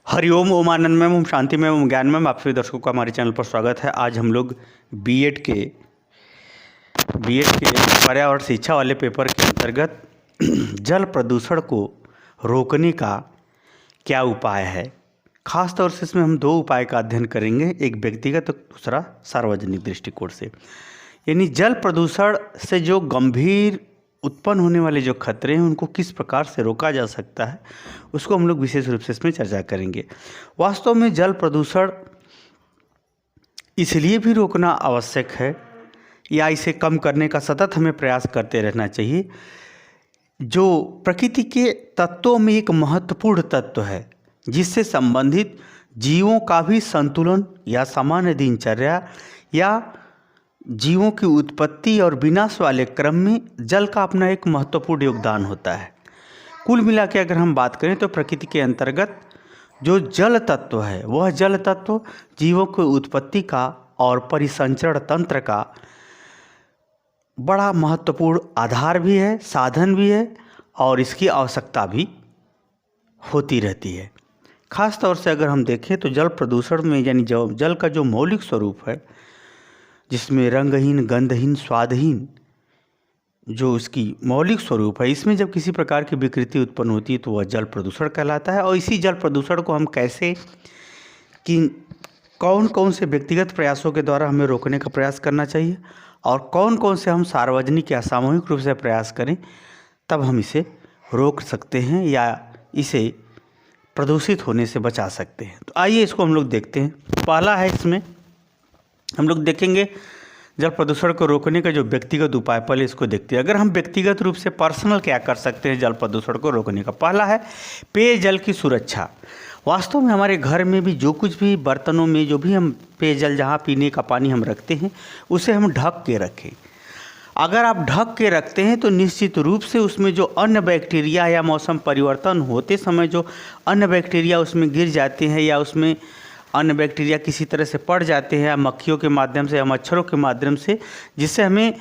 हरिओम ओम आनंदमय ओम शांतिमय ओम ज्ञानमय। आप सभी दर्शकों का हमारे चैनल पर स्वागत है। आज हम लोग बीएड के पर्यावरण शिक्षा वाले पेपर के अंतर्गत जल प्रदूषण को रोकने का क्या उपाय है, खास तौर से इसमें हम दो उपाय का अध्ययन करेंगे, एक व्यक्तिगत और दूसरा सार्वजनिक दृष्टिकोण से। यानी जल प्रदूषण से जो गंभीर उत्पन्न होने वाले जो खतरे हैं उनको किस प्रकार से रोका जा सकता है, उसको हम लोग विशेष रूप से इसमें चर्चा करेंगे। वास्तव में जल प्रदूषण इसलिए भी रोकना आवश्यक है या इसे कम करने का सतत हमें प्रयास करते रहना चाहिए। जो प्रकृति के तत्वों में एक महत्वपूर्ण तत्व है जिससे संबंधित जीवों का भी संतुलन या सामान्य दिनचर्या या जीवों की उत्पत्ति और विनाश वाले क्रम में जल का अपना एक महत्वपूर्ण योगदान होता है। कुल मिला के अगर हम बात करें तो प्रकृति के अंतर्गत जो जल तत्व है वह जल तत्व जीवों की उत्पत्ति का और परिसंचरण तंत्र का बड़ा महत्वपूर्ण आधार भी है, साधन भी है और इसकी आवश्यकता भी होती रहती है। खास तौर से अगर हम देखें तो जल प्रदूषण में यानी जल का जो मौलिक स्वरूप है, जिसमें रंगहीन, गंधहीन, स्वादहीन जो इसकी मौलिक स्वरूप है, इसमें जब किसी प्रकार की विकृति उत्पन्न होती है तो वह जल प्रदूषण कहलाता है। और इसी जल प्रदूषण को हम कैसे कौन कौन से व्यक्तिगत प्रयासों के द्वारा हमें रोकने का प्रयास करना चाहिए और कौन कौन से हम सार्वजनिक या सामूहिक रूप से प्रयास करें, तब हम इसे रोक सकते हैं या इसे प्रदूषित होने से बचा सकते हैं। तो आइए इसको हम लोग देखते हैं। पहला है, इसमें हम लोग देखेंगे जल प्रदूषण को रोकने का जो व्यक्तिगत उपाय, पहले इसको देखते हैं। अगर हम व्यक्तिगत रूप से पर्सनल क्या कर सकते हैं जल प्रदूषण को रोकने का, पहला है पेयजल की सुरक्षा। वास्तव में हमारे घर में भी जो कुछ भी बर्तनों में जो भी हम पेयजल, जहाँ पीने का पानी हम रखते हैं, उसे हम ढक के रखें। अगर आप ढक के रखते हैं तो निश्चित रूप से उसमें जो अन्य बैक्टीरिया या मौसम परिवर्तन होते समय जो अन्य बैक्टीरिया उसमें गिर जाते हैं या उसमें अन्य बैक्टीरिया किसी तरह से पड़ जाते हैं, या मक्खियों के माध्यम से या मच्छरों के माध्यम से, जिससे हमें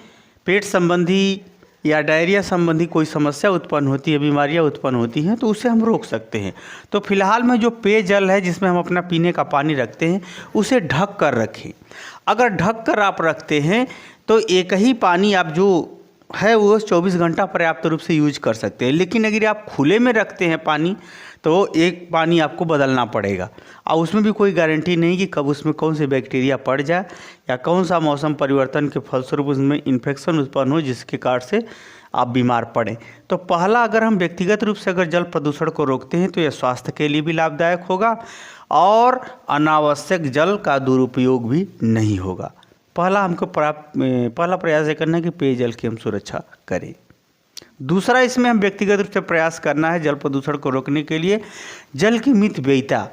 पेट संबंधी या डायरिया संबंधी कोई समस्या उत्पन्न होती है, बीमारियां उत्पन्न होती हैं, तो उसे हम रोक सकते हैं। तो फिलहाल में जो पेयजल है जिसमें हम अपना पीने का पानी रखते हैं उसे ढक कर रखें। अगर ढक कर आप रखते हैं तो एक ही पानी आप जो है वो 24 घंटा पर्याप्त रूप से यूज कर सकते हैं। लेकिन अगर आप खुले में रखते हैं पानी तो एक पानी आपको बदलना पड़ेगा और उसमें भी कोई गारंटी नहीं कि कब उसमें कौन से बैक्टीरिया पड़ जाए या कौन सा मौसम परिवर्तन के फलस्वरूप उसमें इन्फेक्शन उत्पन्न हो जिसके कारण से आप बीमार पड़ें। तो पहला, अगर हम व्यक्तिगत रूप से अगर जल प्रदूषण को रोकते हैं तो यह स्वास्थ्य के लिए भी लाभदायक होगा और अनावश्यक जल का दुरुपयोग भी नहीं होगा। पहला प्रयास ये करना है कि पेयजल की हम सुरक्षा करें। दूसरा, इसमें हम व्यक्तिगत रूप से प्रयास करना है जल प्रदूषण को रोकने के लिए जल की मितव्ययिता।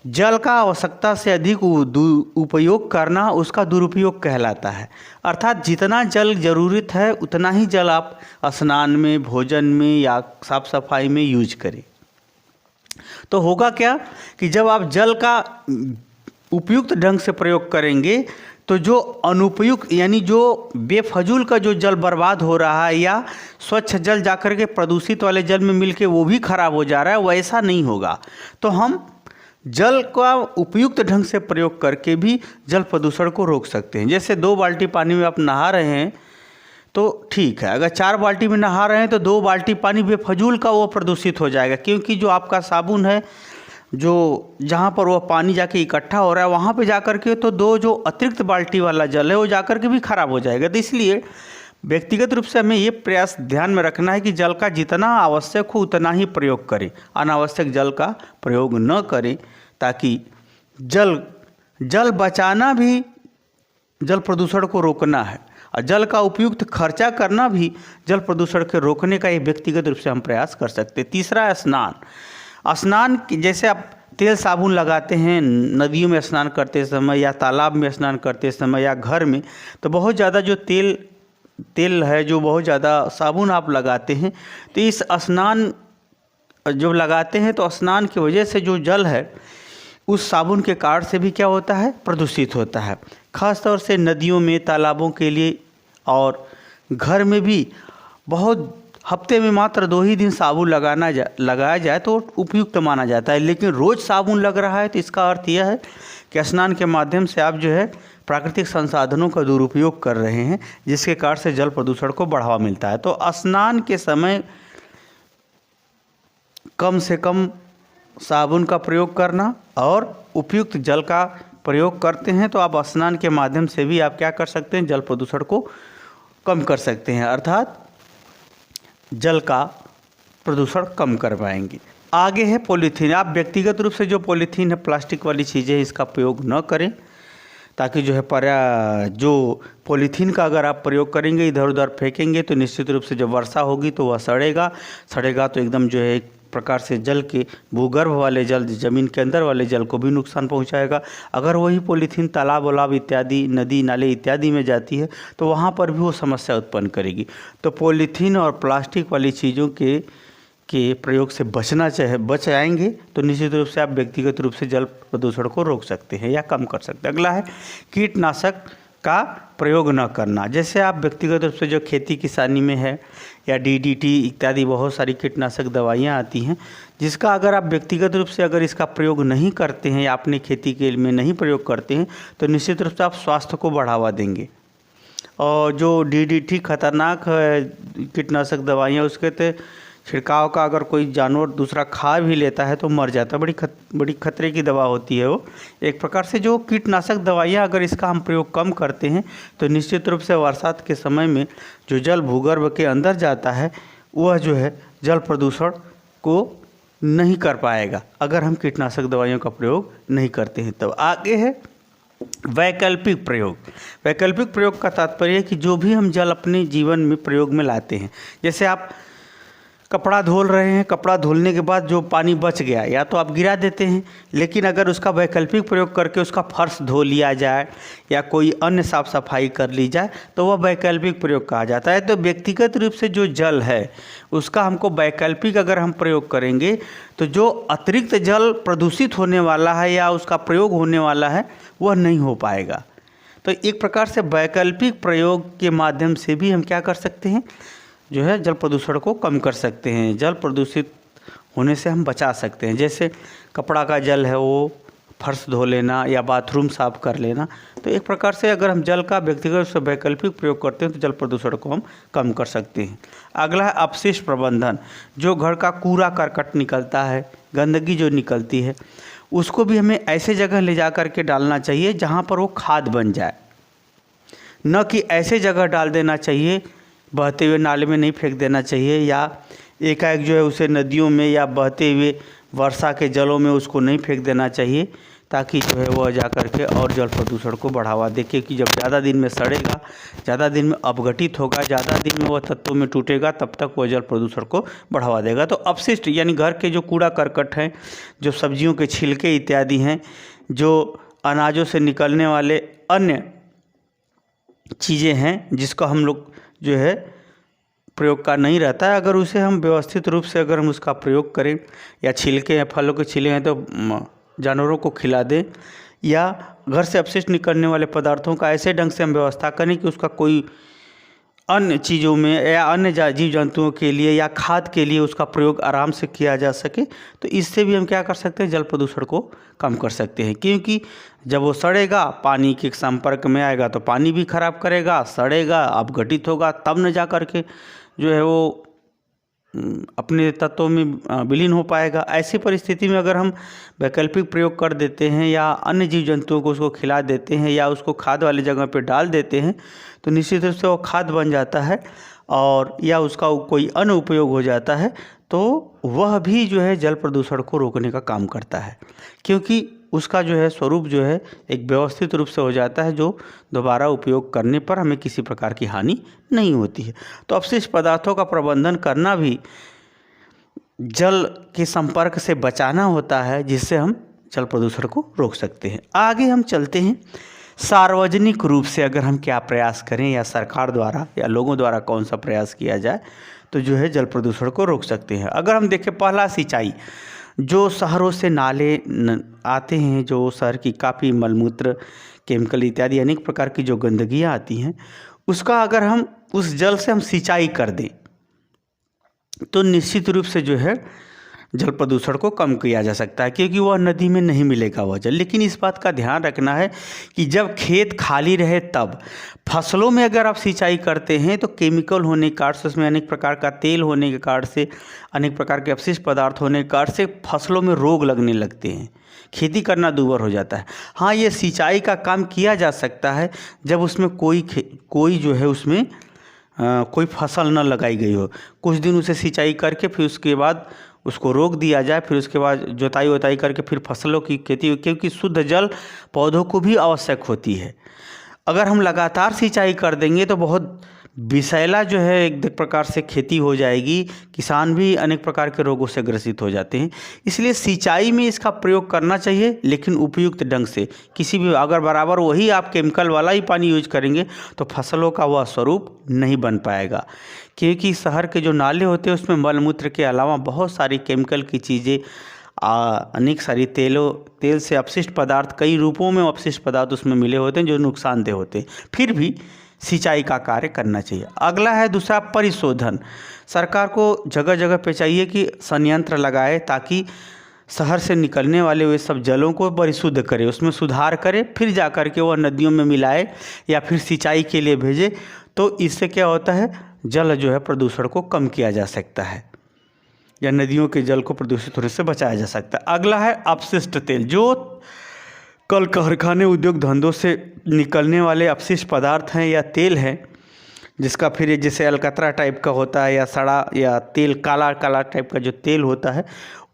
जल का आवश्यकता से अधिक उपयोग करना उसका दुरुपयोग कहलाता है। अर्थात जितना जल जरूरत है उतना ही जल आप स्नान में, भोजन में या साफ सफाई में यूज करें। तो होगा क्या कि जब आप जल का उपयुक्त ढंग से प्रयोग करेंगे तो जो अनुपयुक्त यानी जो बेफजूल का जो जल बर्बाद हो रहा है या स्वच्छ जल जाकर के प्रदूषित वाले जल में मिलके वो भी खराब हो जा रहा है, वैसा नहीं होगा। तो हम जल का उपयुक्त ढंग से प्रयोग करके भी जल प्रदूषण को रोक सकते हैं। जैसे 2 बाल्टी पानी में आप नहा रहे हैं तो ठीक है, अगर 4 बाल्टी में नहा रहे हैं तो 2 बाल्टी पानी बेफजूल का वो प्रदूषित हो जाएगा, क्योंकि जो आपका साबुन है जो जहाँ पर वह पानी जाके इकट्ठा हो रहा है वहाँ पे जाकर के तो 2 जो अतिरिक्त बाल्टी वाला जल है वो जाकर के भी खराब हो जाएगा। तो इसलिए व्यक्तिगत रूप से हमें ये प्रयास ध्यान में रखना है कि जल का जितना आवश्यक हो उतना ही प्रयोग करें, अनावश्यक जल का प्रयोग न करें, ताकि जल बचाना भी जल प्रदूषण को रोकना है और जल का उपयुक्त खर्चा करना भी जल प्रदूषण के रोकने का एक व्यक्तिगत रूप से हम प्रयास कर सकते हैं। तीसरा है स्नान। जैसे आप तेल साबुन लगाते हैं नदियों में स्नान करते समय या तालाब में स्नान करते समय या घर में, तो बहुत ज़्यादा जो तेल है, जो बहुत ज़्यादा साबुन आप लगाते हैं, तो इस स्नान जो लगाते हैं तो स्नान की वजह से जो जल है उस साबुन के कारण से भी क्या होता है, प्रदूषित होता है। ख़ास तौर से नदियों में, तालाबों के लिए और घर में भी बहुत हफ्ते में मात्र 2 ही दिन साबुन लगाया जाए तो उपयुक्त माना जाता है। लेकिन रोज़ साबुन लग रहा है तो इसका अर्थ यह है कि स्नान के माध्यम से आप जो है प्राकृतिक संसाधनों का दुरुपयोग कर रहे हैं, जिसके कारण से जल प्रदूषण को बढ़ावा मिलता है। तो स्नान के समय कम से कम साबुन का प्रयोग करना और उपयुक्त जल का प्रयोग करते हैं तो आप स्नान के माध्यम से भी आप क्या कर सकते हैं, जल प्रदूषण को कम कर सकते हैं, अर्थात जल का प्रदूषण कम कर पाएंगे। आगे है पॉलीथीन। आप व्यक्तिगत रूप से जो पॉलीथीन है, प्लास्टिक वाली चीज़ें, इसका प्रयोग न करें, ताकि जो है जो पॉलीथीन का अगर आप प्रयोग करेंगे, इधर उधर फेंकेंगे तो निश्चित रूप से जब वर्षा होगी तो वह सड़ेगा तो एकदम जो है एक प्रकार से जल के भूगर्भ वाले जल, ज़मीन के अंदर वाले जल को भी नुकसान पहुंचाएगा। अगर वही पॉलीथीन तालाब वालाब इत्यादि, नदी नाले इत्यादि में जाती है तो वहाँ पर भी वो समस्या उत्पन्न करेगी। तो पॉलीथीन और प्लास्टिक वाली चीज़ों के प्रयोग से बच जाएंगे तो निश्चित रूप से आप व्यक्तिगत रूप से जल प्रदूषण को रोक सकते हैं या कम कर सकते हैं। अगला है कीटनाशक का प्रयोग न करना। जैसे आप व्यक्तिगत रूप से जो खेती किसानी में है या DDT इत्यादि बहुत सारी कीटनाशक दवाइयाँ आती हैं, जिसका अगर आप व्यक्तिगत रूप से अगर इसका प्रयोग नहीं करते हैं या अपने खेती के में नहीं प्रयोग करते हैं तो निश्चित रूप से आप स्वास्थ्य को बढ़ावा देंगे। और जो DDT खतरनाक कीटनाशक दवाइयाँ, उसके तो छिड़काव का अगर कोई जानवर दूसरा खा भी लेता है तो मर जाता है। बड़ी खतरे की दवा होती है वो। एक प्रकार से जो कीटनाशक दवाइयाँ अगर इसका हम प्रयोग कम करते हैं तो निश्चित रूप से बरसात के समय में जो जल भूगर्भ के अंदर जाता है वह जो है जल प्रदूषण को नहीं कर पाएगा, अगर हम कीटनाशक दवाइयों का प्रयोग नहीं करते हैं। तब आगे है वैकल्पिक प्रयोग। वैकल्पिक प्रयोग का तात्पर्य है कि जो भी हम जल अपने जीवन में प्रयोग में लाते हैं, जैसे आप कपड़ा धुल रहे हैं, कपड़ा धुलने के बाद जो पानी बच गया या तो आप गिरा देते हैं, लेकिन अगर उसका वैकल्पिक प्रयोग करके उसका फर्श धो लिया जाए या कोई अन्य साफ सफाई कर ली जाए तो वह वैकल्पिक प्रयोग कहा जाता है। तो व्यक्तिगत रूप से जो जल है उसका हमको वैकल्पिक अगर हम प्रयोग करेंगे तो जो अतिरिक्त जल प्रदूषित होने वाला है या उसका प्रयोग होने वाला है वह नहीं हो पाएगा। तो एक प्रकार से वैकल्पिक प्रयोग के माध्यम से भी हम क्या कर सकते हैं, जो है जल प्रदूषण को कम कर सकते हैं, जल प्रदूषित होने से हम बचा सकते हैं। जैसे कपड़ा का जल है वो फर्श धो लेना या बाथरूम साफ कर लेना। तो एक प्रकार से अगर हम जल का व्यक्तिगत से वैकल्पिक प्रयोग करते हैं तो जल प्रदूषण को हम कम कर सकते हैं। अगला है अपशिष्ट प्रबंधन। जो घर का कूड़ा करकट निकलता है, गंदगी जो निकलती है, उसको भी हमें ऐसे जगह ले जा कर के डालना चाहिए जहाँ पर वो खाद बन जाए, न कि ऐसे जगह डाल देना चाहिए, बहते हुए नाले में नहीं फेंक देना चाहिए या एकाएक जो है उसे नदियों में या बहते हुए वर्षा के जलों में उसको नहीं फेंक देना चाहिए, ताकि जो है वह जा कर के और जल प्रदूषण को बढ़ावा दे। क्योंकि जब ज़्यादा दिन में सड़ेगा, ज़्यादा दिन में अपघटित होगा, ज़्यादा दिन में वह तत्वों में टूटेगा, तब तक वह जल प्रदूषण को बढ़ावा देगा। तो अपशिष्ट यानी घर के जो कूड़ा करकट हैं, जो सब्जियों के छिलके इत्यादि हैं, जो अनाजों से निकलने वाले अन्य चीज़ें हैं जिसका हम लोग जो है प्रयोग का नहीं रहता है, अगर उसे हम व्यवस्थित रूप से अगर हम उसका प्रयोग करें, या छिलके हैं, फलों के छिले हैं तो जानवरों को खिला दें, या घर से अपशिष्ट निकलने वाले पदार्थों का ऐसे ढंग से हम व्यवस्था करें कि उसका कोई अन्य चीज़ों में या अन्य जीव जंतुओं के लिए या खाद के लिए उसका प्रयोग आराम से किया जा सके, तो इससे भी हम क्या कर सकते हैं, जल प्रदूषण को कम कर सकते हैं। क्योंकि जब वो सड़ेगा, पानी के संपर्क में आएगा तो पानी भी खराब करेगा, सड़ेगा, अपघटित होगा, तब न जा कर के जो है वो अपने तत्वों में विलीन हो पाएगा। ऐसी परिस्थिति में अगर हम वैकल्पिक प्रयोग कर देते हैं या अन्य जीव जंतुओं को उसको खिला देते हैं या उसको खाद वाली जगह पे डाल देते हैं तो निश्चित रूप से वो खाद बन जाता है और या उसका कोई अन्य उपयोग हो जाता है, तो वह भी जो है जल प्रदूषण को रोकने का काम करता है। क्योंकि उसका जो है स्वरूप जो है एक व्यवस्थित रूप से हो जाता है, जो दोबारा उपयोग करने पर हमें किसी प्रकार की हानि नहीं होती है। तो अपशिष्ट पदार्थों का प्रबंधन करना भी जल के संपर्क से बचाना होता है, जिससे हम जल प्रदूषण को रोक सकते हैं। आगे हम चलते हैं, सार्वजनिक रूप से अगर हम क्या प्रयास करें या सरकार द्वारा या लोगों द्वारा कौन सा प्रयास किया जाए तो जो है जल प्रदूषण को रोक सकते हैं। अगर हम देखें, पहला सिंचाई। जो शहरों से नाले आते हैं, जो शहर की काफ़ी मलमूत्र, केमिकल इत्यादि अनेक प्रकार की जो गंदगियाँ आती हैं, उसका अगर हम उस जल से हम सिंचाई कर दें तो निश्चित रूप से जो है जल प्रदूषण को कम किया जा सकता है, क्योंकि वह नदी में नहीं मिलेगा वह जल। लेकिन इस बात का ध्यान रखना है कि जब खेत खाली रहे तब फसलों में अगर आप सिंचाई करते हैं तो केमिकल होने के कारण से, उसमें अनेक प्रकार का तेल होने के कारण से, अनेक प्रकार के अपशिष्ट पदार्थ होने के कारण से फसलों में रोग लगने लगते हैं, खेती करना दूभर हो जाता है। हाँ, ये सिंचाई का काम किया जा सकता है जब उसमें कोई जो है उसमें कोई फसल न लगाई गई हो। कुछ दिन उसे सिंचाई करके फिर उसके बाद उसको रोक दिया जाए, फिर उसके बाद जोताई वोताई करके फिर फसलों की खेती हो, क्योंकि शुद्ध जल पौधों को भी आवश्यक होती है। अगर हम लगातार सिंचाई कर देंगे तो बहुत विषैला जो है एक प्रकार से खेती हो जाएगी, किसान भी अनेक प्रकार के रोगों से ग्रसित हो जाते हैं। इसलिए सिंचाई में इसका प्रयोग करना चाहिए, लेकिन उपयुक्त ढंग से। किसी भी अगर बराबर वही आप केमिकल वाला ही पानी यूज करेंगे तो फसलों का वह स्वरूप नहीं बन पाएगा, क्योंकि शहर के जो नाले होते हैं उसमें मल मूत्र के अलावा बहुत सारी केमिकल की चीज़ें, अनेक सारी तेल से अपशिष्ट पदार्थ, कई रूपों में अपशिष्ट पदार्थ उसमें मिले होते हैं जो नुकसानदेह होते हैं। फिर भी सिंचाई का कार्य करना चाहिए। अगला है दूसरा परिशोधन। सरकार को जगह जगह पे चाहिए कि संयंत्र लगाए ताकि शहर से निकलने वाले वे सब जलों को परिशुद्ध करे, उसमें सुधार करे, फिर जा कर के वह नदियों में मिलाए या फिर सिंचाई के लिए भेजे। तो इससे क्या होता है, जल जो है प्रदूषण को कम किया जा सकता है, या नदियों के जल को प्रदूषित होने से बचाया जा सकता है। अगला है अपशिष्ट तेल। जो कल कारखाने, उद्योग धंधों से निकलने वाले अपशिष्ट पदार्थ हैं या तेल हैं, जिसका फिर ये जैसे अलकतरा टाइप का होता है या सड़ा या तेल काला काला टाइप का जो तेल होता है,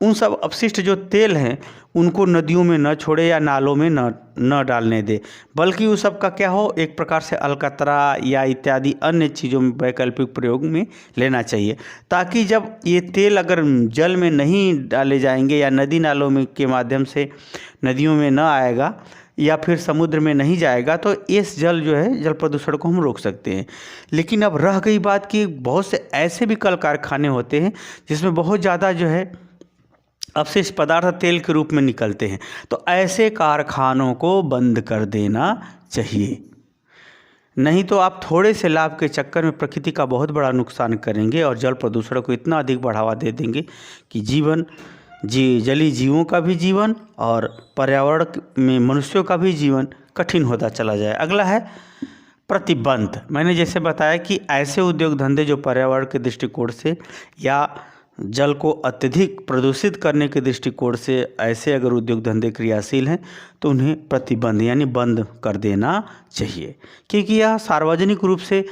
उन सब अपशिष्ट जो तेल हैं उनको नदियों में न छोड़े या नालों में न डालने दे, बल्कि उस सब का क्या हो, एक प्रकार से अलकतरा या इत्यादि अन्य चीज़ों में वैकल्पिक प्रयोग में लेना चाहिए, ताकि जब ये तेल अगर जल में नहीं डाले जाएंगे या नदी नालों में के माध्यम से नदियों में न आएगा या फिर समुद्र में नहीं जाएगा, तो इस जल जो है जल प्रदूषण को हम रोक सकते हैं। लेकिन अब रह गई बात कि बहुत से ऐसे भी कल कारखाने होते हैं जिसमें बहुत ज़्यादा जो है अपशिष्ट पदार्थ तेल के रूप में निकलते हैं, तो ऐसे कारखानों को बंद कर देना चाहिए। नहीं तो आप थोड़े से लाभ के चक्कर में प्रकृति का बहुत बड़ा नुकसान करेंगे और जल प्रदूषण को इतना अधिक बढ़ावा दे देंगे कि जलीय जीवों का भी जीवन और पर्यावरण में मनुष्यों का भी जीवन कठिन होता चला जाए। अगला है प्रतिबंध। मैंने जैसे बताया कि ऐसे उद्योग धंधे जो पर्यावरण के दृष्टिकोण से या जल को अत्यधिक प्रदूषित करने के दृष्टिकोण से ऐसे अगर उद्योग धंधे क्रियाशील हैं तो उन्हें प्रतिबंध यानी बंद कर देना चाहिए, क्योंकि यह सार्वजनिक रूप से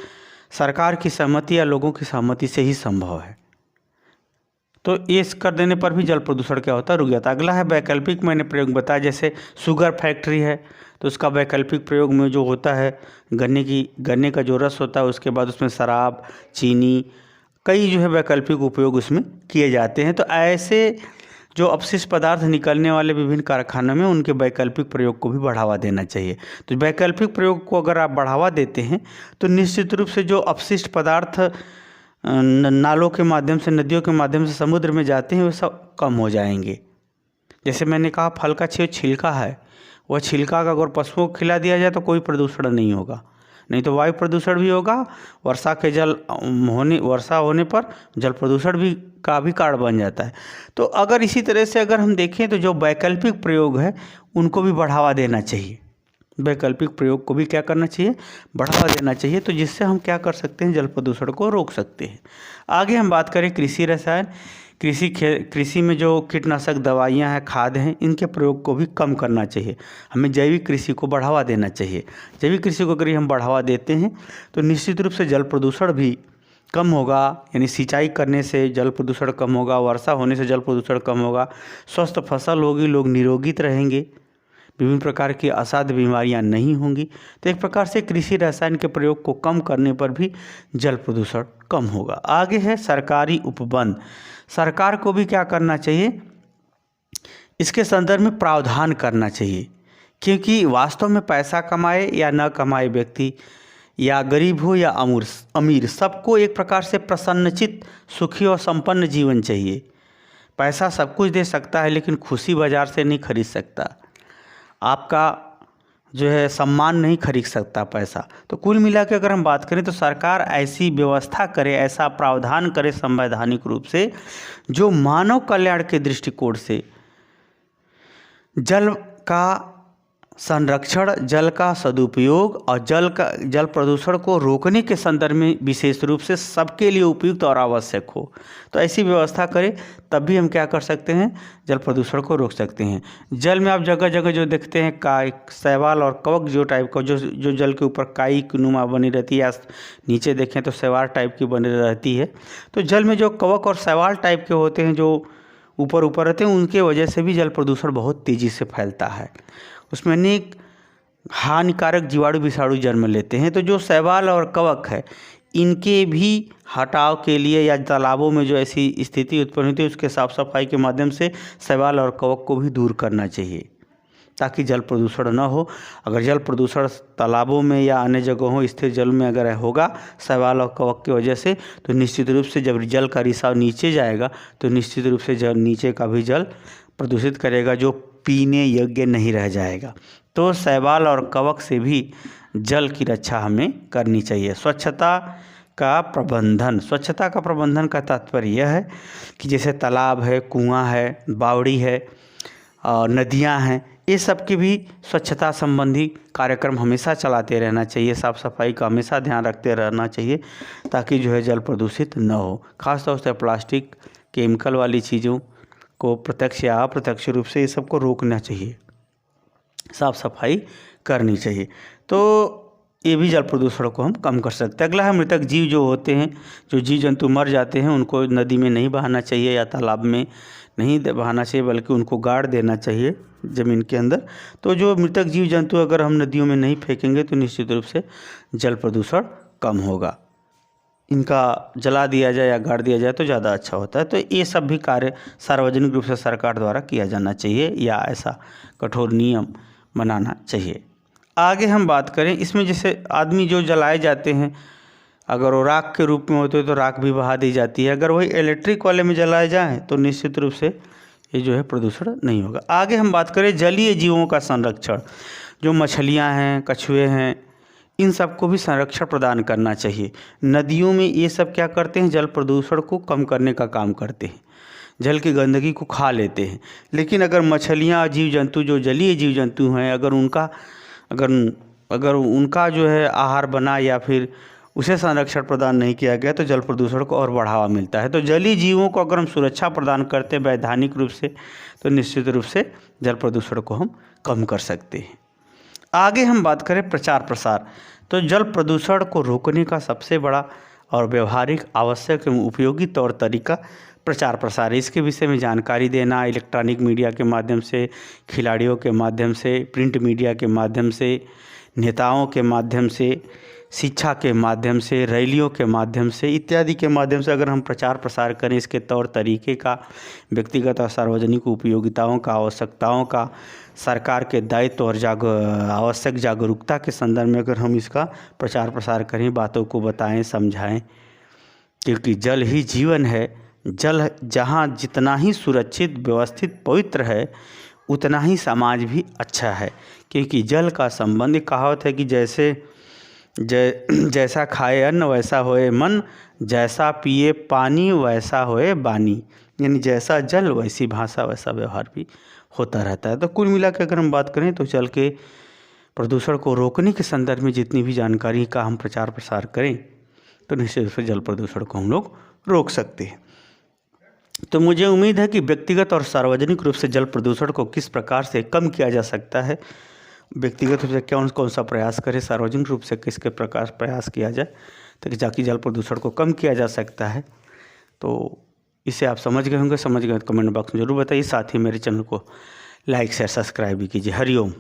सरकार की सहमति या लोगों की सहमति से ही संभव है। तो ये कर देने पर भी जल प्रदूषण क्या होता है, रुक जाता है। अगला है वैकल्पिक। मैंने प्रयोग बताया, जैसे शुगर फैक्ट्री है तो उसका वैकल्पिक प्रयोग में जो होता है गन्ने का जो रस होता है, उसके बाद उसमें शराब, चीनी, कई जो है वैकल्पिक उपयोग उसमें किए जाते हैं। तो ऐसे जो अपशिष्ट पदार्थ निकलने वाले विभिन्न कारखानों में उनके वैकल्पिक प्रयोग को भी बढ़ावा देना चाहिए। तो वैकल्पिक प्रयोग को अगर आप बढ़ावा देते हैं तो निश्चित रूप से जो अपशिष्ट पदार्थ नालों के माध्यम से, नदियों के माध्यम से समुद्र में जाते हैं, वो सब कम हो जाएंगे। जैसे मैंने कहा, फल का छिलका है, वह छिलका का अगर पशुओं को खिला दिया जाए तो कोई प्रदूषण नहीं होगा, नहीं तो वायु प्रदूषण भी होगा। वर्षा होने पर जल प्रदूषण भी का भी कारण बन जाता है। तो अगर इसी तरह से अगर हम देखें तो जो वैकल्पिक प्रयोग है उनको भी बढ़ावा देना चाहिए। वैकल्पिक प्रयोग को भी क्या करना चाहिए, बढ़ावा देना चाहिए। तो जिससे हम क्या कर सकते हैं, जल प्रदूषण को रोक सकते हैं। आगे हम बात करें कृषि रसायन। कृषि में जो कीटनाशक दवाइयाँ हैं, खाद हैं, इनके प्रयोग को भी कम करना चाहिए। हमें जैविक कृषि को बढ़ावा देना चाहिए। जैविक कृषि को अगर हम बढ़ावा देते हैं तो निश्चित रूप से जल प्रदूषण भी कम होगा, यानी सिंचाई करने से जल प्रदूषण कम होगा, वर्षा होने से जल प्रदूषण कम होगा, स्वस्थ फसल होगी, लोग निरोगित रहेंगे, विभिन्न प्रकार की असाध्य बीमारियां नहीं होंगी। तो एक प्रकार से कृषि रसायन के प्रयोग को कम करने पर भी जल प्रदूषण कम होगा। आगे है सरकारी उपबंध। सरकार को भी क्या करना चाहिए, इसके संदर्भ में प्रावधान करना चाहिए, क्योंकि वास्तव में पैसा कमाए या न कमाए व्यक्ति, या गरीब हो या अमीर, सबको एक प्रकार से प्रसन्नचित्त, सुखी और संपन्न जीवन चाहिए। पैसा सब कुछ दे सकता है लेकिन खुशी बाजार से नहीं खरीद सकता। आपका जो है सम्मान नहीं खरीद सकता पैसा। तो कुल मिला के अगर हम बात करें तो सरकार ऐसी व्यवस्था करे, ऐसा प्रावधान करे संवैधानिक रूप से जो मानव कल्याण के दृष्टिकोण से जल का संरक्षण, जल का सदुपयोग और जल प्रदूषण को रोकने के संदर्भ में विशेष रूप से सबके लिए उपयुक्त और आवश्यक हो। तो ऐसी व्यवस्था करें, तब भी हम क्या कर सकते हैं, जल प्रदूषण को रोक सकते हैं। जल में आप जगह जगह जो देखते हैं काई, शैवाल और कवक जो टाइप का जो जल के ऊपर काई की नुमा बनी रहती है, या नीचे देखें तो शैवाल टाइप की बनी रहती है। तो जल में जो कवक और शैवाल टाइप के होते हैं जो ऊपर ऊपर रहते हैं, उनके वजह से भी जल प्रदूषण बहुत तेज़ी से फैलता है। उसमें अनेक हानिकारक जीवाणु विषाणु जन्म लेते हैं। तो जो शैवाल और कवक है, इनके भी हटाव के लिए या तालाबों में जो ऐसी स्थिति उत्पन्न होती है उसके साफ सफाई के माध्यम से शैवाल और कवक को भी दूर करना चाहिए ताकि जल प्रदूषण न हो। अगर जल प्रदूषण तालाबों में या अन्य जगहों स्थिर जल में अगर होगा शैवाल और कवक की वजह से, तो निश्चित रूप से जब जल का रिसाव नीचे जाएगा तो निश्चित रूप से जल नीचे का भी जल प्रदूषित करेगा, जो पीने योग्य नहीं रह जाएगा। तो शैवाल और कवक से भी जल की रक्षा हमें करनी चाहिए। स्वच्छता का प्रबंधन का तात्पर्य यह है कि जैसे तालाब है, कुआं है, बावड़ी है और नदियां हैं, ये सब की भी स्वच्छता संबंधी कार्यक्रम हमेशा चलाते रहना चाहिए। साफ़ सफाई का हमेशा ध्यान रखते रहना चाहिए ताकि जो है जल प्रदूषित न हो। खासतौर से प्लास्टिक, केमिकल वाली चीज़ों को प्रत्यक्ष या अप्रत्यक्ष रूप से ये सबको रोकना चाहिए, साफ सफाई करनी चाहिए। तो ये भी जल प्रदूषण को हम कम कर सकते हैं। अगला है मृतक जीव जो होते हैं, जो जीव जंतु मर जाते हैं, उनको नदी में नहीं बहाना चाहिए या तालाब में नहीं बहाना चाहिए, बल्कि उनको गाड़ देना चाहिए ज़मीन के अंदर। तो जो मृतक जीव जंतु अगर हम नदियों में नहीं फेंकेंगे तो निश्चित रूप से जल प्रदूषण कम होगा। इनका जला दिया जाए या गाड़ दिया जाए तो ज़्यादा अच्छा होता है। तो ये सब भी कार्य सार्वजनिक रूप से सरकार द्वारा किया जाना चाहिए या ऐसा कठोर नियम बनाना चाहिए। आगे हम बात करें इसमें, जैसे आदमी जो जलाए जाते हैं, अगर वो राख के रूप में होते हैं तो राख भी बहा दी जाती है। अगर वही इलेक्ट्रिक वाले में जलाए जाएँ तो निश्चित रूप से ये जो है प्रदूषण नहीं होगा। आगे हम बात करें जलीय जीवों का संरक्षण, जो मछलियाँ हैं, कछुए हैं, इन सबको भी संरक्षण प्रदान करना चाहिए। नदियों में ये सब क्या करते हैं, जल प्रदूषण को कम करने का काम करते हैं, जल की गंदगी को खा लेते हैं। लेकिन अगर मछलियाँ, जीव जंतु जो जलीय जीव जंतु हैं, अगर उनका जो है आहार बना या फिर उसे संरक्षण प्रदान नहीं किया गया तो जल प्रदूषण को और बढ़ावा मिलता है। तो जलीय जीवों को अगर हम सुरक्षा प्रदान करते हैं वैधानिक रूप से तो निश्चित रूप से जल प्रदूषण को हम कम कर सकते हैं। आगे हम बात करें प्रचार प्रसार, तो जल प्रदूषण को रोकने का सबसे बड़ा और व्यवहारिक, आवश्यक एवं उपयोगी तौर तरीका प्रचार प्रसार है। इसके विषय में जानकारी देना, इलेक्ट्रॉनिक मीडिया के माध्यम से, खिलाड़ियों के माध्यम से, प्रिंट मीडिया के माध्यम से, नेताओं के माध्यम से, शिक्षा के माध्यम से, रैलियों के माध्यम से इत्यादि के माध्यम से अगर हम प्रचार प्रसार करें, इसके तौर तरीके का, व्यक्तिगत और सार्वजनिक उपयोगिताओं का, आवश्यकताओं का, सरकार के दायित्व और आवश्यक जागरूकता के संदर्भ में अगर हम इसका प्रचार प्रसार करें, बातों को बताएं, समझाएं, क्योंकि जल ही जीवन है। जल जहाँ जितना ही सुरक्षित, व्यवस्थित, पवित्र है, उतना ही समाज भी अच्छा है। क्योंकि जल का संबंध, कहावत है कि जैसा खाए अन्न वैसा होए मन, जैसा पिए पानी वैसा होए बानी, यानी जैसा जल वैसी भाषा वैसा व्यवहार भी होता रहता है। तो कुल मिला के अगर हम बात करें तो जल के प्रदूषण को रोकने के संदर्भ में जितनी भी जानकारी का हम प्रचार प्रसार करें तो निश्चित रूप से जल प्रदूषण को हम लोग रोक सकते हैं। तो मुझे उम्मीद है कि व्यक्तिगत और सार्वजनिक रूप से जल प्रदूषण को किस प्रकार से कम किया जा सकता है, व्यक्तिगत रूप से कौन सा प्रयास करें, सार्वजनिक रूप से किसके प्रकार प्रयास किया जाए ताकि जल प्रदूषण को कम किया जा सकता है। तो इसे आप समझ गए होंगे, समझ गए तो कमेंट बॉक्स में जरूर बताइए। साथ ही मेरे चैनल को लाइक शेयर सब्सक्राइब भी कीजिए। हरिओम।